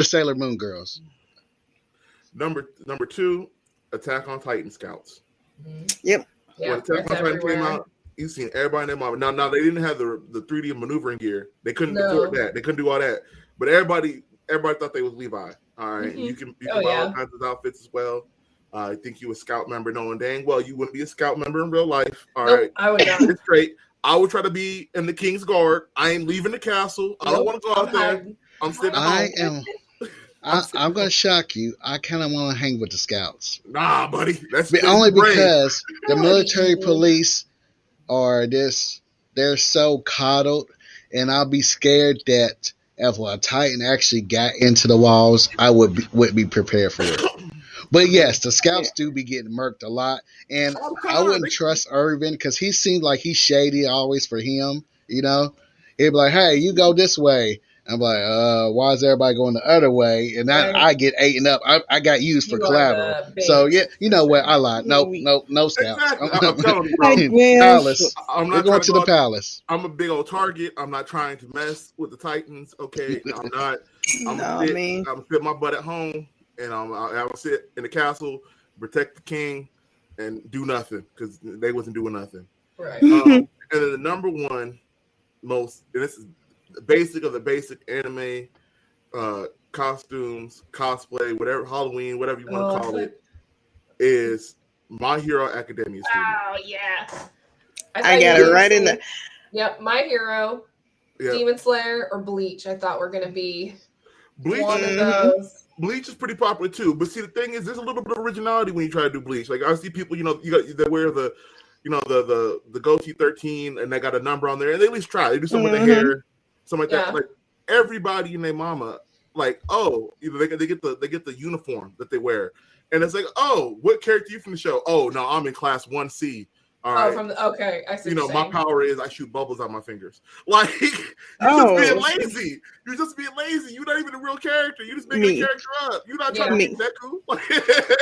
Sailor Moon girls. Number two, Attack on Titan Scouts. Yep. When Attack on Titan came out, you seen everybody in their mom. Now they didn't have the 3D maneuvering gear. They couldn't afford that. They couldn't do all that. But everybody thought they was Levi. All right, and you can buy all kinds of outfits as well. I think you a scout member, knowing dang well you wouldn't be a scout member in real life. All right, I would not. It's straight. I would try to be in the King's Guard. I ain't leaving the castle. I don't want to go out there. I'm sitting at home. I'm going to shock you. I kind of want to hang with the scouts. Nah, buddy. That's only because the military police are they're so coddled, and I'll be scared that if a Titan actually got into the walls, I would be prepared for it. But yes, the scouts do be getting murked a lot, and I wouldn't trust Irvin because he seems like he's shady always for him. You know, he'd be like, "Hey, you go this way." I'm like, why is everybody going the other way? And I get eaten up. I got used for collateral. So yeah, you know what? I lied. No scouts. Exactly. I'm telling you, bro. Palace. We're going to the palace. I'm a big old target. I'm not trying to mess with the Titans. Okay, I'm not. I'm gonna sit my butt at home, and I'm gonna sit in the castle, protect the king, and do nothing because they wasn't doing nothing. Right. And then the number one most, and this is basic of the basic anime costumes, cosplay, whatever, Halloween, whatever you want to call it, is My Hero Academia. Oh, yeah. I got it right in there. Yep, My Hero, Demon Slayer, or Bleach. I thought were going to be one of those. Bleach is pretty popular too, but see, the thing is, there's a little bit of originality when you try to do Bleach. Like I see people, they wear the, the goatee 13, and they got a number on there, and they at least try. They do something with their hair. Something like that. Like everybody and their mama, like, either they get the uniform that they wear, and it's like, what character you from the show? Oh no, I'm in class 1C. All right. I see. My power is I shoot bubbles out my fingers. Like you're just being lazy. You're just being lazy. You're not even a real character. You just making a character up. You're not trying to make that cool.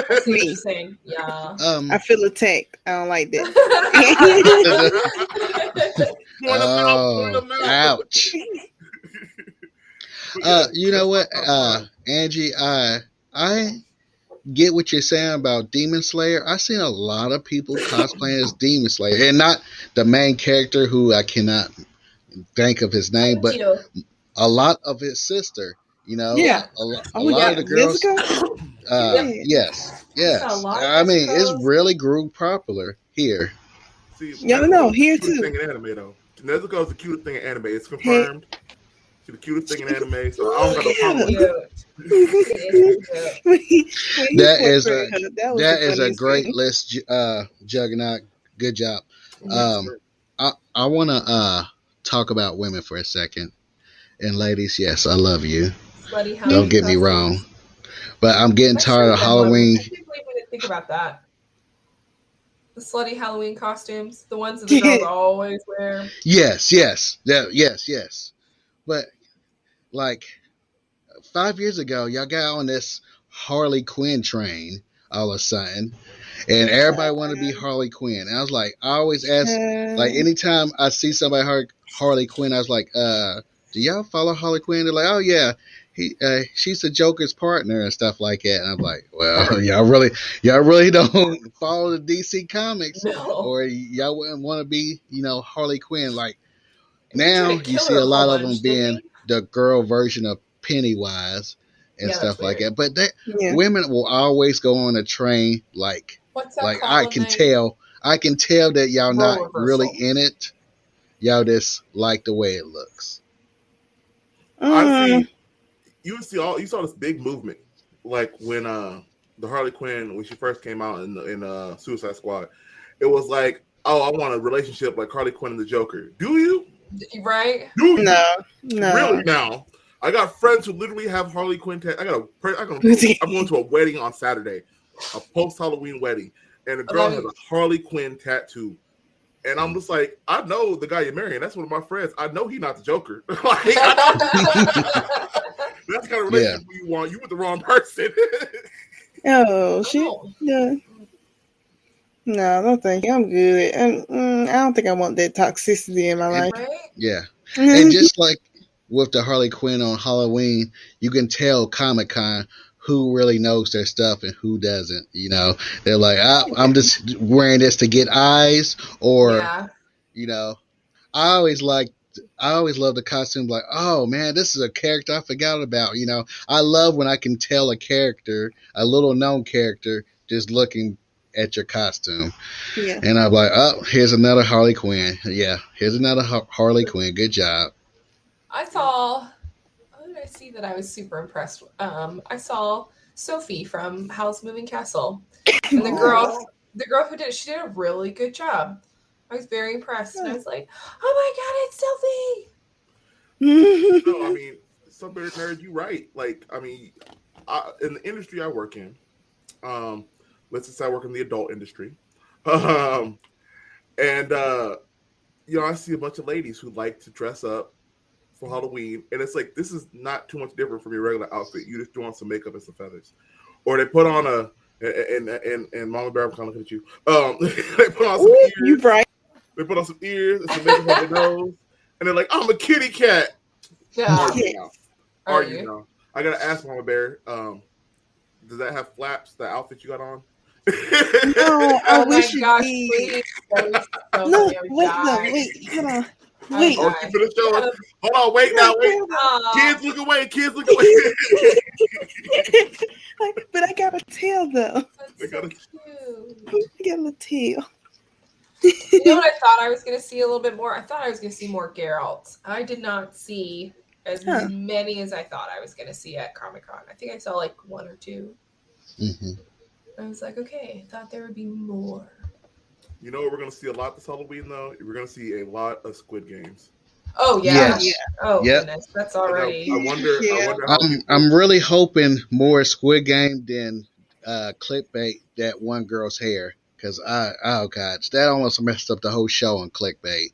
That's me saying, yeah. I feel attacked. I don't like that. Ouch. You know what, Angie? I get what you're saying about Demon Slayer. I've seen a lot of people cosplaying as Demon Slayer, and not the main character who I cannot think of his name, but a lot of his sister. A lot of the girls. Yes. I mean, it's really grew popular here. See, here too. Thing in anime though, Nezuko is the cutest thing in anime. It's confirmed. She's the cutest thing in anime. So I don't got no problem. That is a great list, Juggernaut. Good job. I want to talk about women for a second. And ladies, yes, I love you. Don't get me wrong. But I'm getting tired of Halloween. I can't believe we didn't think about that. The slutty Halloween costumes, the ones that the girls always wear. Yes. But like 5 years ago, y'all got on this Harley Quinn train all of a sudden, and everybody wanted to be Harley Quinn. And I was like, I always ask, like, anytime I see somebody Harley Quinn, I was like, do y'all follow Harley Quinn? They're like, oh yeah, she's the Joker's partner and stuff like that. And I'm like, well, y'all really don't follow the DC comics, or y'all wouldn't want to be, Harley Quinn. Like now, you see a lot of them being the girl version of Pennywise and stuff like that. But women will always go on a train like I can tell that y'all not really in it. Y'all just like the way it looks. I see. You saw this big movement, like when the Harley Quinn, when she first came out in Suicide Squad, it was like, oh, I want a relationship like Harley Quinn and the Joker. Do you? Right? No. Really? Now, I got friends who literally have Harley Quinn. I'm going to a wedding on Saturday, a post-Halloween wedding, and the girl has a Harley Quinn tattoo. And I'm just like, I know the guy you're marrying. That's one of my friends. I know he's not the Joker. That's the kind of relationship you want. You with the wrong person. Shit. Yeah. No, I don't think I'm good. I don't think I want that toxicity in my life. Yeah. And just like with the Harley Quinn on Halloween, you can tell Comic Con who really knows their stuff and who doesn't. They're like, I'm just wearing this to get eyes, or Yeah. I always like. I always love the costume. Like, oh man, this is a character I forgot about. I love when I can tell a character, a little known character, just looking at your costume. Yeah. And I'm like, oh, here's another Harley Quinn. Yeah, here's another Harley Quinn. Good job. I saw. What did I see that I was super impressed with? I saw Sophie from Howl's Moving Castle, and the girl who did it, she did a really good job. I was very impressed, and I was like, "Oh my god, it's Sophie!" No, I mean, some better nerd, you right. Like, I mean, in the industry I work in, let's just say I work in the adult industry, and I see a bunch of ladies who like to dress up for Halloween, and it's like, this is not too much different from your regular outfit. You just throw on some makeup and some feathers, or they put on and Mama Bear, I'm kind of looking at you. They put on some ears. You bright. They put on some ears and some makeup on their nose, and they're like, "I'm a kitty cat." Yeah. Are you now? I gotta ask Mama Bear. Does that have flaps? The outfit you got on? No, I wish you gosh, did. please. That was so No, damn wait, nice. hold on. Wait. Oh, she finished showing. Hold on, wait now, wait. Kids, look away. Kids, look away. But I got a tail though. That's so cute. I got a tail. You know what I thought I was going to see a little bit more? I thought I was going to see more Geralts. I did not see as many as I thought I was going to see at Comic-Con. I think I saw like one or two. Mm-hmm. I was like, okay, I thought there would be more. You know what we're going to see a lot this Halloween, though? We're going to see a lot of Squid Games. Oh, yeah. Yes. Oh, yep. Goodness. That's already... I wonder how I'm really hoping more Squid Game than clickbait that one girl's hair. Because, oh, God, that almost messed up the whole show on clickbait.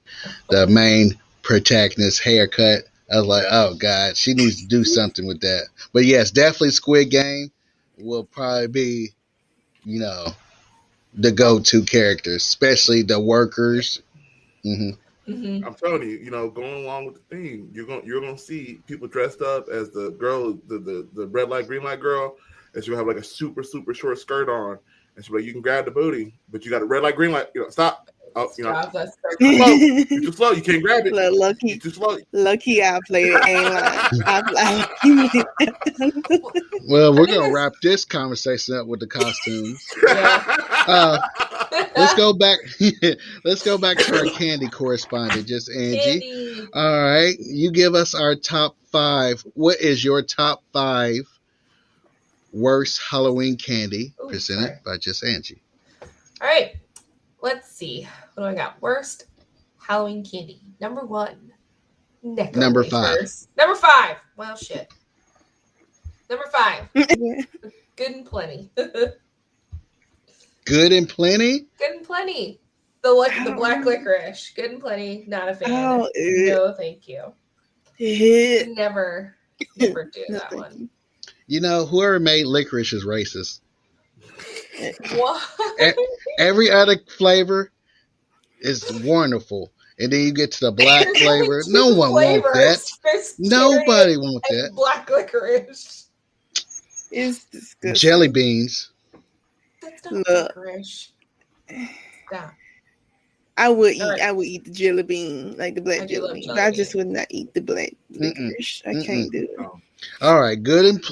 The main protagonist's haircut. I was like, oh, God, she needs to do something with that. But, yes, definitely Squid Game will probably be, the go-to characters, especially the workers. Mm-hmm. Mm-hmm. I'm telling you, going along with the theme, you're gonna see people dressed up as the girl, the red light, green light girl, and she'll have like a super, super short skirt on. And she's like, you can grab the booty, but you got a red light, green light. Stop. Oh, Stop. That's so slow. You're too slow. You can't grab it. Lucky. You're too slow. Lucky I played it. Ain't lying. Well, we're gonna wrap this conversation up with the costumes. Yeah. Let's go back. Let's go back to our candy correspondent, just Angie. Candy. All right, you give us our top 5. What is your top 5 worst Halloween candy presented by just Angie? All right, let's see. What do I got? Worst Halloween candy. Number 1. Necco Number wafers. 5. Number 5. Well, shit. Number 5. Good and plenty. Good and plenty? Good and plenty. The black licorice. Good and plenty. Not a fan. No, thank you. Never do that one. Whoever made licorice is racist. What? Every other flavor is wonderful. And then you get to the black flavor. No one wants that. Nobody wants that. Black licorice. It's disgusting. Jelly beans. That's not licorice. Stop. I would eat the jelly bean, like the black jelly bean. But I just would not eat the black licorice. I can't do it. All right, good and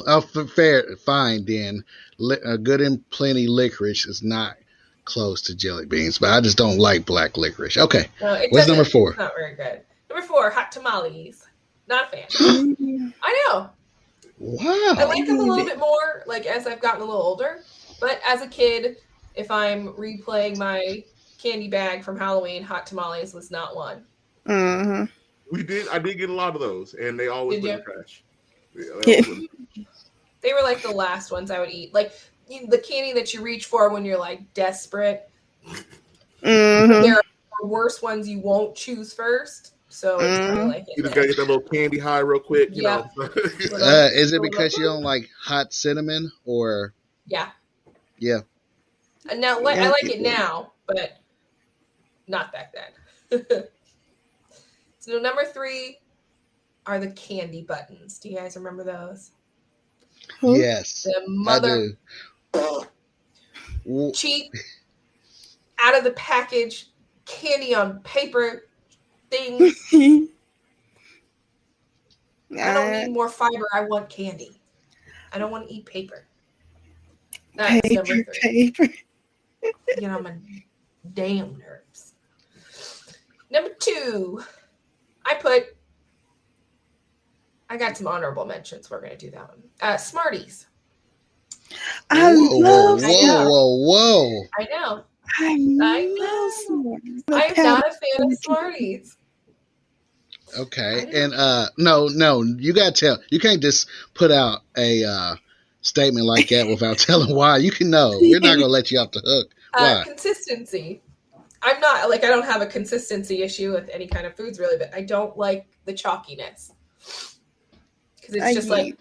fine then. Good and plenty licorice is not close to jelly beans, but I just don't like black licorice. Okay, what's number 4? It's not very good. Number 4, hot tamales. Not a fan. I know. Wow. I like them a little bit more, like as I've gotten a little older. But as a kid, if I'm replaying my candy bag from Halloween, hot tamales was not one. Mm-hmm. I did get a lot of those, and they always went in the trash. They were like the last ones I would eat. Like the candy that you reach for when you're like desperate. Mm-hmm. There are worse ones you won't choose first. So it's kind of like you just gotta get that little candy high real quick. You know. Is it because you don't like hot cinnamon or? Yeah. Yeah. And now I like it now, but not back then. So number 3, are the candy buttons. Do you guys remember those? Yes, The I mother do. cheap, out of the package, candy on paper things. I don't need more fiber. I want candy. I don't want to eat paper. That's number 3. Paper. Get on my damn nerves. Number 2, I got some honorable mentions. We're going to do that one. Smarties. I love Whoa. I know. I love Smarties. I am not a fan of Smarties. Okay, and no, you gotta tell. You can't just put out a statement like that without telling why. You can know. We're not gonna let you off the hook. Why? Consistency. I'm not like I don't have a consistency issue with any kind of foods really, but I don't like the chalkiness because it's just like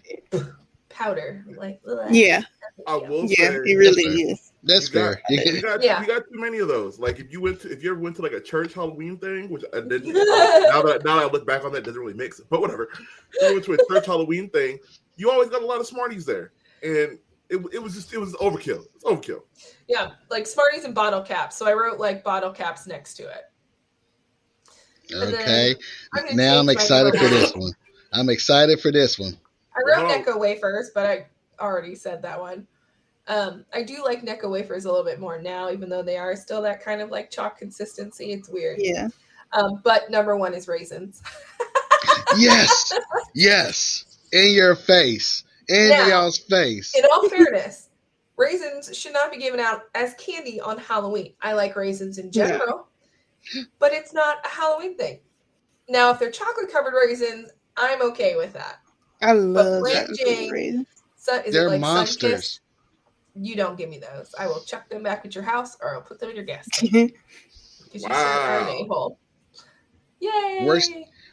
powder. Like yeah, I will yeah, say it really is. That's fair. You got too many of those. Like if you ever went to like a church Halloween thing, which I didn't. now that I look back on that, it doesn't really mix it. But whatever. If you went to a church Halloween thing, you always got a lot of Smarties there, and it was overkill. It's overkill. Yeah, like Smarties and bottle caps. So I wrote like bottle caps next to it. Okay. Now I'm excited for this one. I'm excited for this one. I wrote Necco wafers, but I already said that one. I do like Necco wafers a little bit more now, even though they are still that kind of like chalk consistency. It's weird. Yeah. But number 1 is raisins. Yes. In your face. In y'all's face. In all fairness, raisins should not be given out as candy on Halloween. I like raisins in general, but it's not a Halloween thing. Now, if they're chocolate covered raisins, I'm okay with that. I love raisins. They're like monsters. Sunkist? You don't give me those. I will chuck them back at your house, or I'll put them in your gas tank. Because you are an a-hole. Yay!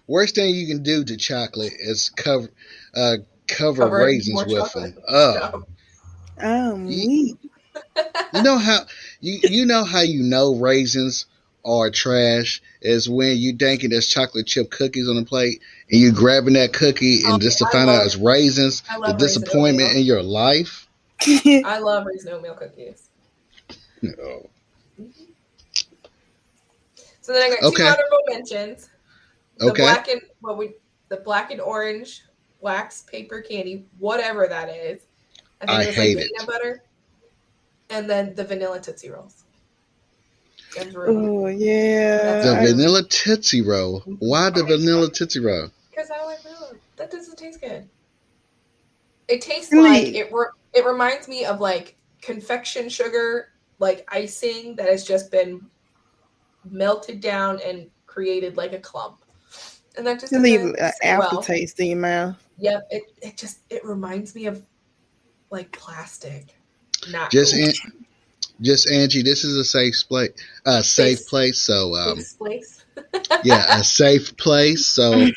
Worst thing you can do to chocolate is cover raisins with them. You know how you know raisins are trash is when you thinking there's chocolate chip cookies on the plate and you grabbing that cookie and just to find out it's raisins. The disappointment in your life. I love raisin oatmeal cookies. No. So then I got 2 honorable mentions. The black and orange wax paper candy, whatever that is. I think it was like peanut butter. And then the vanilla Tootsie Rolls. Oh yeah. The vanilla Tootsie Roll. Why the vanilla Tootsie Roll? Because I like vanilla. That doesn't taste good. It tastes like it reminds me of like confection sugar, like icing that has just been melted down and created like a clump. And that just leave an aftertaste in your mouth. Yep, it reminds me of like plastic. Not just Angie, this is a safe place. Safe place. So yeah, a safe place. So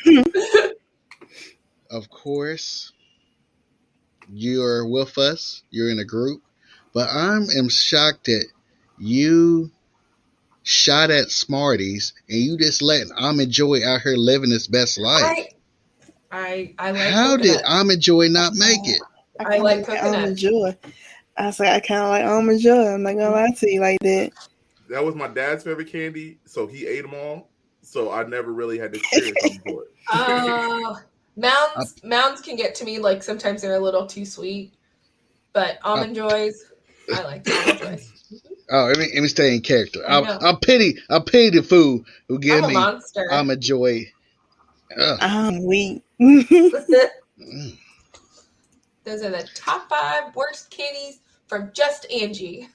of course you're with us. You're in a group, but I am shocked that you shot at Smarties and you just letting Almond Joy out here living his best life. I like. How did Almond Joy not make it? I like coconut. Almond Joy. I was like, I kind of like Almond Joy. I'm not gonna lie to you like that. That was my dad's favorite candy, so he ate them all. So I never really had to experience them for it. Mounds can get to me. Like sometimes they're a little too sweet, but Almond Joys, I like Almond Joys. Oh, let me stay in character. I'll pity the fool who give me Almond Joy. I'm weak. Those are the top 5 worst candies from Just Angie.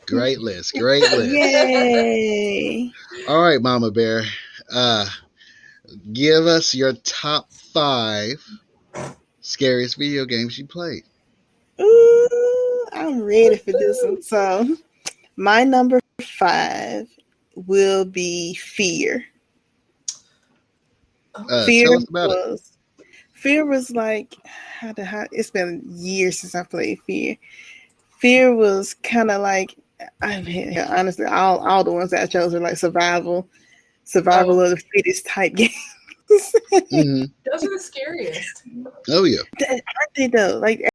Great list. Yay! All right, Mama Bear. Give us your top 5 scariest video games you played. Ooh, I'm ready for this one. So, my number 5 will be Fear. Fear was like, it's been years since I played Fear. Fear was kind of like, honestly, all the ones that I chose are like survival of the fittest type game. Hmm. Those are the scariest. Oh yeah. Aren't they though? Like